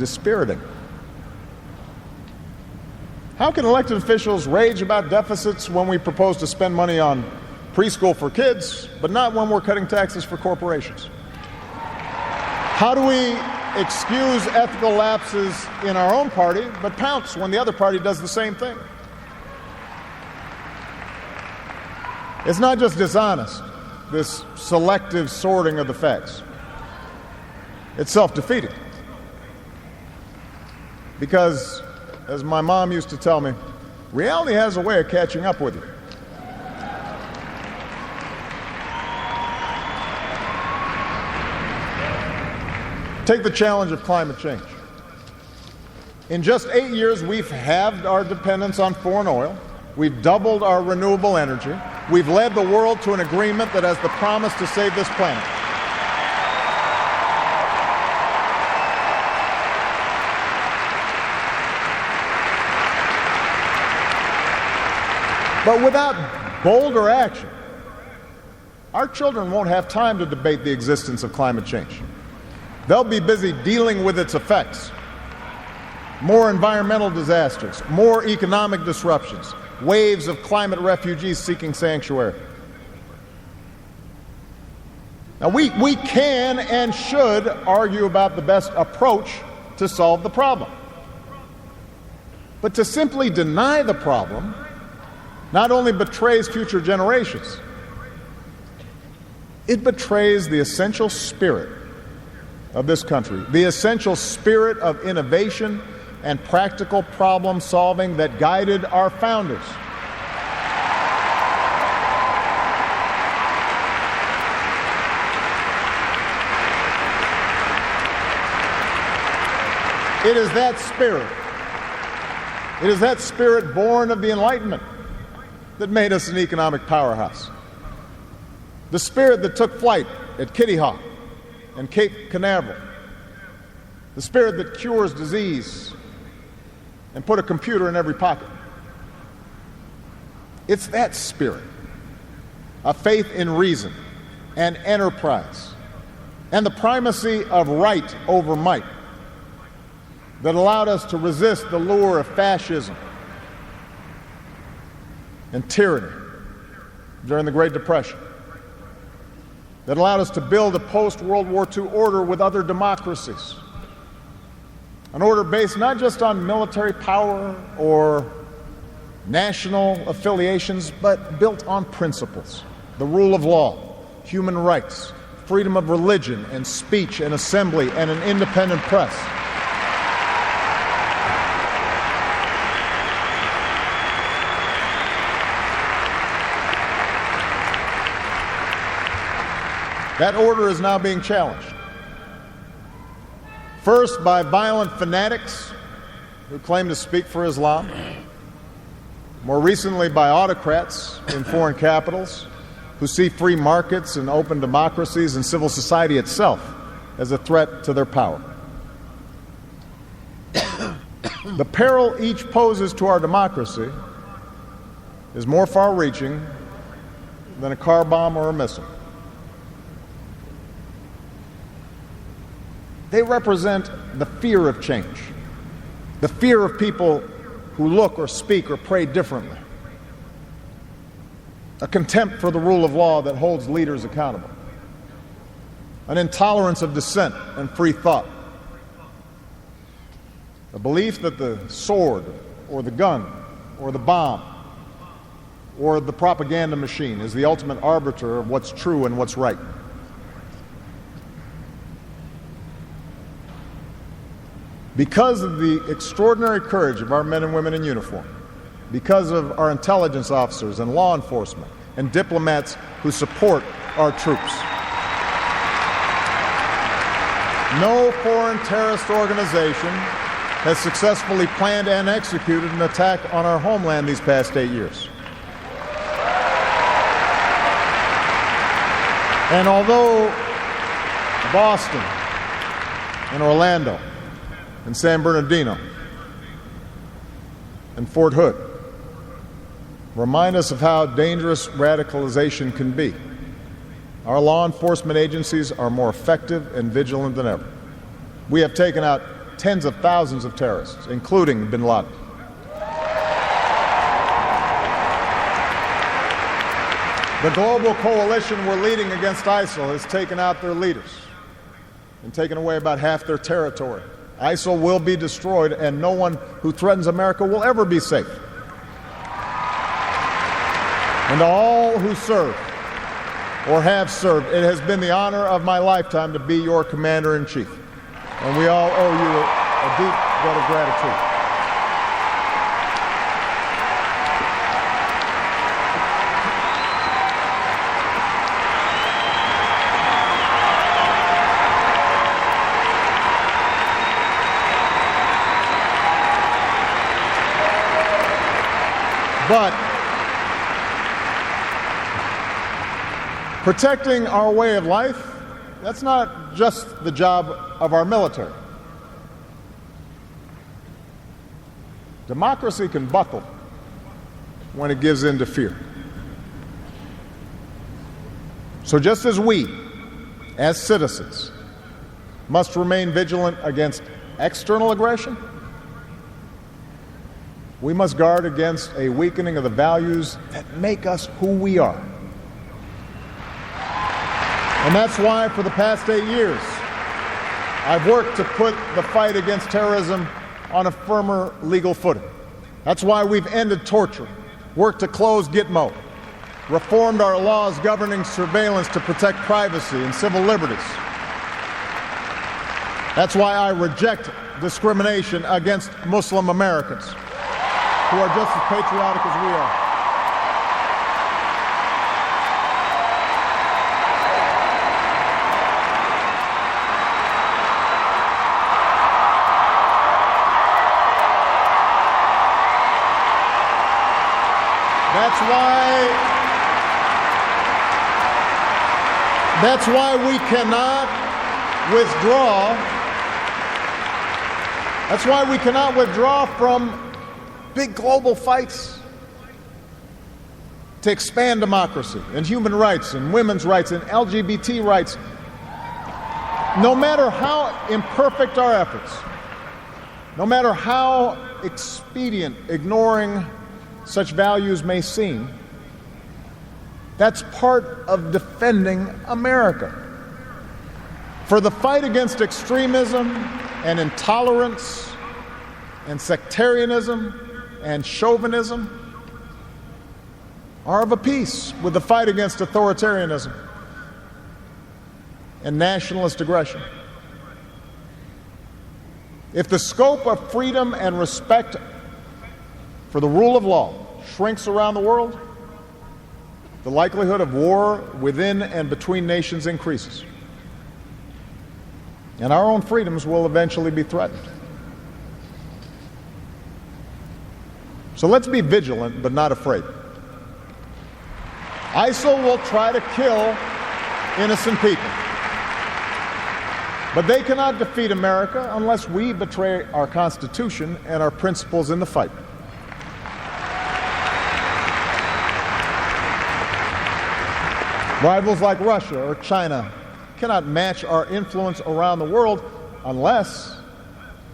dispiriting. How can elected officials rage about deficits when we propose to spend money on preschool for kids, but not when we're cutting taxes for corporations? How do we excuse ethical lapses in our own party, but pounce when the other party does the same thing? It's not just dishonest, this selective sorting of the facts. It's self-defeating. Because, as my mom used to tell me, reality has a way of catching up with you. Take the challenge of climate change. In just 8 years, we've halved our dependence on foreign oil. We've doubled our renewable energy. We've led the world to an agreement that has the promise to save this planet. But without bolder action, our children won't have time to debate the existence of climate change. They'll be busy dealing with its effects. More environmental disasters, more economic disruptions, waves of climate refugees seeking sanctuary. Now, we can and should argue about the best approach to solve the problem. But to simply deny the problem not only betrays future generations, it betrays the essential spirit of this country, the essential spirit of innovation and practical problem solving that guided our founders. It is that spirit born of the Enlightenment that made us an economic powerhouse. The spirit that took flight at Kitty Hawk and Cape Canaveral. The spirit that cures disease and put a computer in every pocket. It's that spirit, a faith in reason and enterprise and the primacy of right over might that allowed us to resist the lure of fascism and tyranny during the Great Depression, that allowed us to build a post-World War II order with other democracies, an order based not just on military power or national affiliations, but built on principles: the rule of law, human rights, freedom of religion and speech and assembly, and an independent press. That order is now being challenged. First, by violent fanatics who claim to speak for Islam. More recently, by autocrats in foreign capitals who see free markets and open democracies and civil society itself as a threat to their power. The peril each poses to our democracy is more far-reaching than a car bomb or a missile. They represent the fear of change, the fear of people who look or speak or pray differently, a contempt for the rule of law that holds leaders accountable, an intolerance of dissent and free thought, a belief that the sword or the gun or the bomb or the propaganda machine is the ultimate arbiter of what's true and what's right. Because of the extraordinary courage of our men and women in uniform, because of our intelligence officers and law enforcement and diplomats who support our troops, no foreign terrorist organization has successfully planned and executed an attack on our homeland these past 8 years. And although Boston and Orlando and San Bernardino and Fort Hood remind us of how dangerous radicalization can be, our law enforcement agencies are more effective and vigilant than ever. We have taken out tens of thousands of terrorists, including bin Laden. The global coalition we're leading against ISIL has taken out their leaders and taken away about half their territory. ISIL will be destroyed, and no one who threatens America will ever be safe. And to all who serve or have served, it has been the honor of my lifetime to be your commander-in-chief. And we all owe you a deep debt of gratitude. But protecting our way of life, that's not just the job of our military. Democracy can buckle when it gives in to fear. So just as we, as citizens, must remain vigilant against external aggression, we must guard against a weakening of the values that make us who we are. And that's why for the past 8 years, I've worked to put the fight against terrorism on a firmer legal footing. That's why we've ended torture, worked to close Gitmo, reformed our laws governing surveillance to protect privacy and civil liberties. That's why I reject discrimination against Muslim Americans, who are just as patriotic as we are. That's why we cannot withdraw. That's why we cannot withdraw from big global fights to expand democracy and human rights and women's rights and LGBT rights. No matter how imperfect our efforts, no matter how expedient ignoring such values may seem, that's part of defending America. For the fight against extremism and intolerance and sectarianism and chauvinism are of a piece with the fight against authoritarianism and nationalist aggression. If the scope of freedom and respect for the rule of law shrinks around the world, the likelihood of war within and between nations increases, and our own freedoms will eventually be threatened. So let's be vigilant but not afraid. ISIL will try to kill innocent people, but they cannot defeat America unless we betray our Constitution and our principles in the fight. Rivals like Russia or China cannot match our influence around the world unless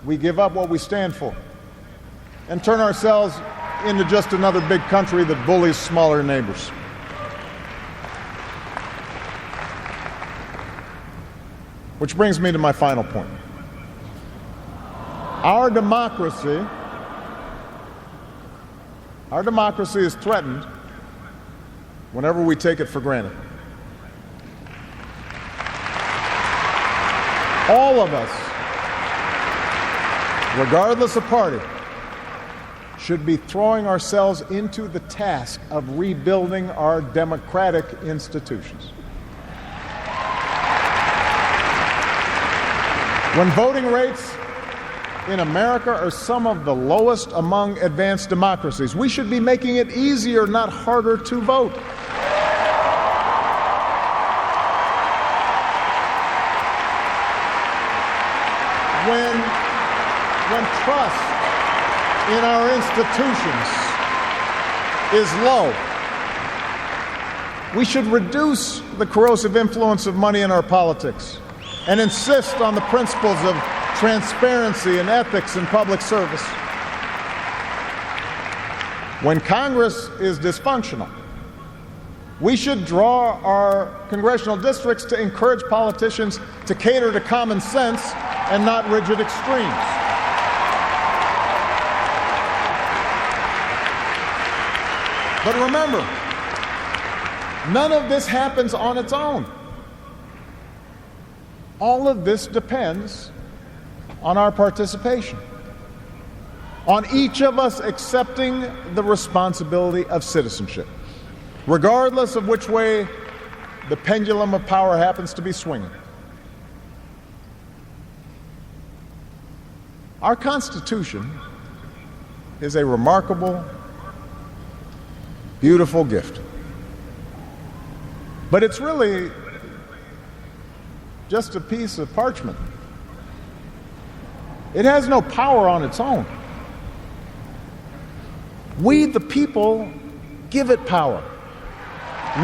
we give up what we stand for and turn ourselves into just another big country that bullies smaller neighbors. Which brings me to my final point. Our democracy is threatened whenever we take it for granted. All of us, regardless of party, should be throwing ourselves into the task of rebuilding our democratic institutions. When voting rates in America are some of the lowest among advanced democracies, we should be making it easier, not harder, to vote. When trust in our institutions is low, we should reduce the corrosive influence of money in our politics and insist on the principles of transparency, and ethics in public service. When Congress is dysfunctional, we should draw our congressional districts to encourage politicians to cater to common sense and not rigid extremes. But remember, none of this happens on its own. All of this depends on our participation, on each of us accepting the responsibility of citizenship, regardless of which way the pendulum of power happens to be swinging. Our Constitution is a remarkable, beautiful gift. But it's really just a piece of parchment. It has no power on its own. We, the people, give it power.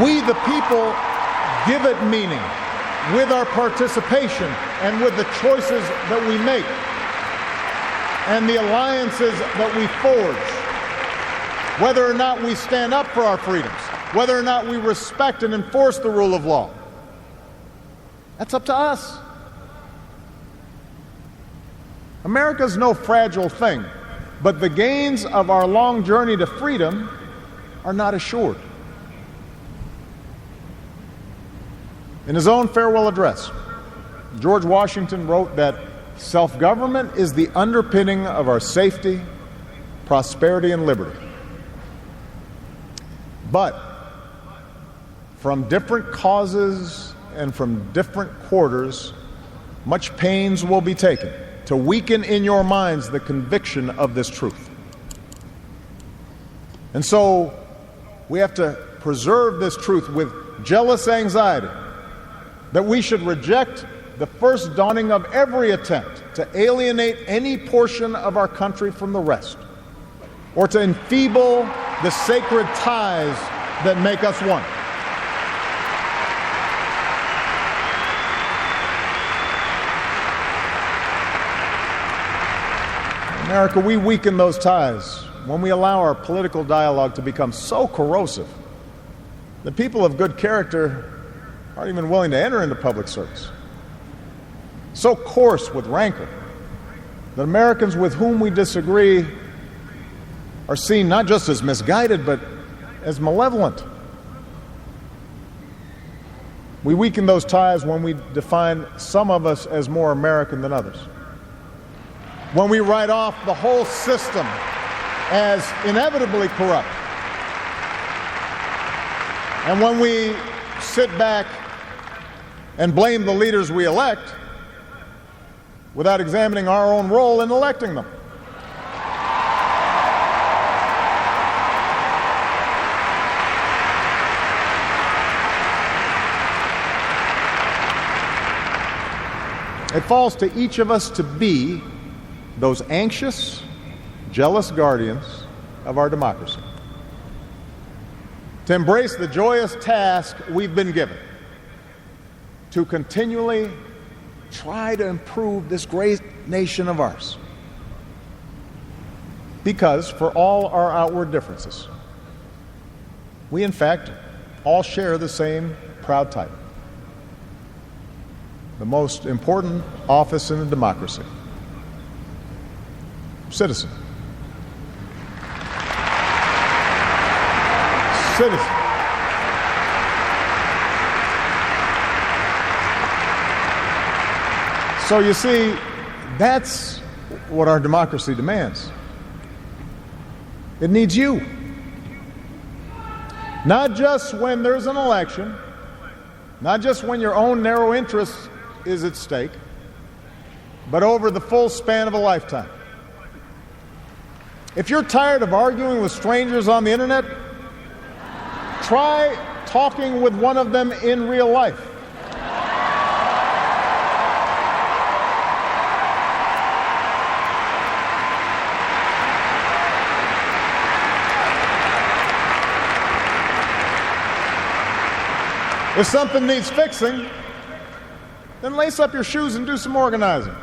We, the people, give it meaning with our participation and with the choices that we make and the alliances that we forge. Whether or not we stand up for our freedoms, whether or not we respect and enforce the rule of law, that's up to us. America's no fragile thing, but the gains of our long journey to freedom are not assured. In his own farewell address, George Washington wrote that self-government is the underpinning of our safety, prosperity, and liberty. But from different causes and from different quarters, much pains will be taken to weaken in your minds the conviction of this truth. And so we have to preserve this truth with jealous anxiety that we should reject the first dawning of every attempt to alienate any portion of our country from the rest, or to enfeeble the sacred ties that make us one. In America, we weaken those ties when we allow our political dialogue to become so corrosive that people of good character aren't even willing to enter into public service. So coarse with rancor that Americans with whom we disagree are seen not just as misguided, but as malevolent. We weaken those ties when we define some of us as more American than others, when we write off the whole system as inevitably corrupt, and when we sit back and blame the leaders we elect without examining our own role in electing them. It falls to each of us to be those anxious, jealous guardians of our democracy, to embrace the joyous task we've been given to continually try to improve this great nation of ours. Because for all our outward differences, we in fact all share the same proud title, the most important office in a democracy: citizen. Citizen. So you see, that's what our democracy demands. It needs you. Not just when there's an election, not just when your own narrow interest is at stake, but over the full span of a lifetime. If you're tired of arguing with strangers on the internet, try talking with one of them in real life. If something needs fixing, then lace up your shoes and do some organizing.